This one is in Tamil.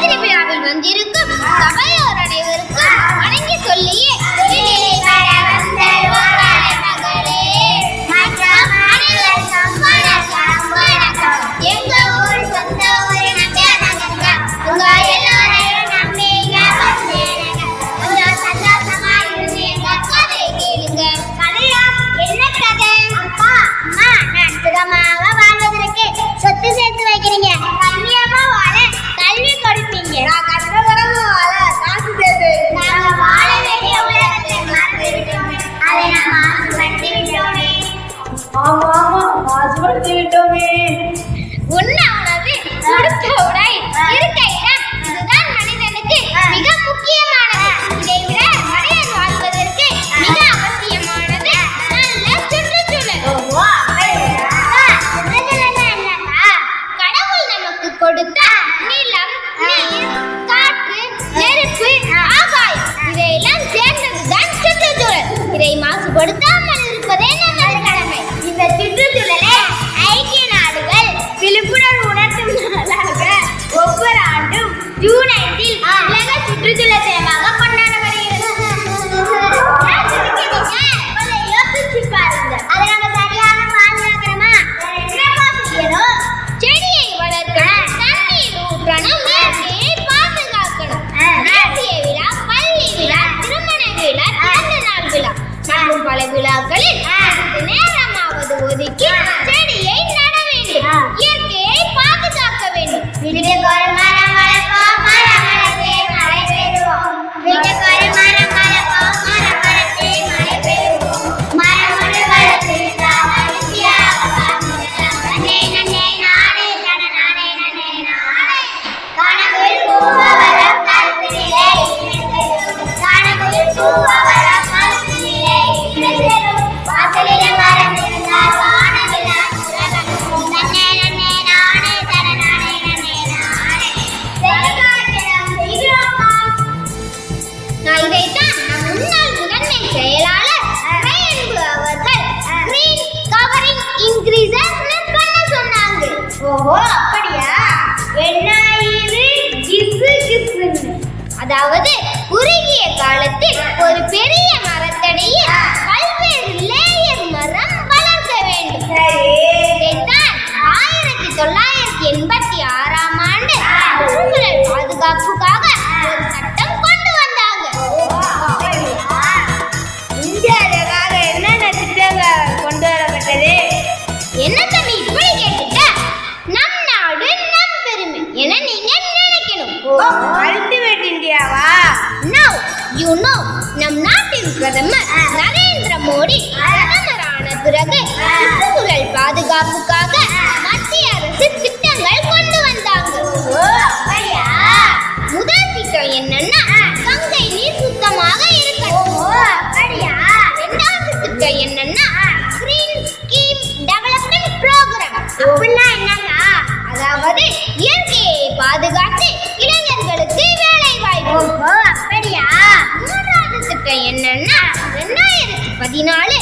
திருவிழாவில் வந்திருக்கும் சபையோர் அனைவருக்கும் வணங்கி சொல்லியே எங்க ஊர் சொந்த ஊர் உங்க எல்லாரையும் நம்பிங்க கொஞ்சம் சந்தோஷமா இருந்து எங்க கதை கேளுங்க. கதையா? என்ன கதை? அப்பா அம்மா நான் சுகமாக வாழ்வதற்கு சொத்து சேர்த்து வைக்கிறீங்க, கண்ணியமா வாழ கல்வி கொடுப்பீங்க, நான் கஷ்டப்படாம வாழ காசு சேர்த்து, நாங்க வாழ வேண்டிய உலகத்தை மறந்து விட்டோமே, அதை நாம் மாசுபடுத்தி விட்டோமே. ஆமா ஆமா, மாசுபடுத்தி விட்டோமே. உண்ணாவது கொடுத்த உடை இருக்க இடம் இதுதான் மனிதனுக்கு மிக முக்கியமானது. இதை விட மனிதன் வாழ்வதற்கு மிக அவசியமானது நல்ல சுற்றுச்சூழல். கடவுள் நமக்கு கொடுத்த நிலம், நீர், காற்று, நெருப்பு, ஆகாயம் இதையெல்லாம் சேர்ந்ததுதான் சுற்றுச்சூழல். இதை மாசுபடுத்தாமல் இருப்பதே நமது கடமை. இந்த சுற்றுச்சூழலை ஐக்கிய நாடுகள் விழிப்புணர்வு உணர்த்தும் நாளாக ஒவ்வொரு ஆண்டும் ஜூன் 5 உலக சுற்றுச்சூழல் தினமாக கொண்டாடப்படுகிறது. யோசிச்சு பாருங்க, அதை நம்ம சரியாக பாதுகாக்கிறோமா? செடியை வளர்க்கணும், தண்ணீர் ஊற்றணும், இயற்கையை பாதுகாக்கணும். தேசிய விழா, பள்ளி விழா, திருமண விழா, பிறந்த நாள் விழா மற்றும் பல விழாக்களில் நேரமாவது ஒதுக்கி செடியை நட வேண்டும், இயற்கையை பாதுகாக்க வேண்டும். வீட்டுக்கு ஒரு மரம் வளர்ப்போம், மரம் வளர்த்து மழை பெறுவோம். வீட்டுக்கு ஒரு மரம் வளர்ப்போம், மரம் வளர்த்து மழை பெறுவோம். மரம் ஒரு வளர்த்து நன்னே நன்னே நானே தன நானே நன்னே நானே கனவில் பூவரம் கருத்திலே கனவில் பூவரம் கருத்திலே வாசலிலே மரம் இருந்தால் வானவிழா நன்னே நன்னே நானே தன நானே நன்னே நானே செயல்காட்டிடம் செய்கிறோமா? இதைத்தான் நம் முன்னாள் முதன்மை செயலாளர் ரயன்பு அவர்கள் கிரீன் கவரிங் இன்கிரீசர்னு பண்ண சொன்னாங்க. ஓஹோ, அப்படியா? என்ன இது கிசு கிசுன்னு? அதாவது குறுகிய காலத்தில் ஒரு பெரிய மரத்தடியில் பல்வேறு லேயர் மரம் வளர்க்க வேண்டும். இதைத்தான் 1986ஆம் ஆண்டு சுற்றுச்சூழல் பாதுகாப்புக்காக ஒரு சட்டம் கொண்டு வந்தாங்க. இந்தியாவுக்காக என்னென்ன திட்டங்கள் கொண்டு வரப்பட்டது? என்ன தம்பி இப்படி கேட்டுட்ட? நம் நாடு நம் பெருமை என நீங்க நினைக்கணும். அல்டிமேட் இந்தியாவா? Now you know, நம் நாட்டின் பிரதமர் நரேந்திர மோடி பிரதமரான பிறகு சுற்றுச்சூழல் பாதுகாப்புக்காக மத்திய அரசு திட்டங்கள் கொண்டு வந்தாங்க. முதல் திட்டம் என்னன்னா கங்கை நீர் சுத்தமாக இருக்கணும். இரண்டாவது திட்டம் என்னன்னா கிரீன் ஸ்கீம் டெவலப்மெண்ட் ப்ரோக்ராம். அப்படின்னா என்னங்க? அதாவது இயற்கையை பாதுகாத்து இளைஞர்களுக்கு வேலை வாய்ப்பு. அப்படியா? மூன்றாவது திட்டம் என்னன்னா 2014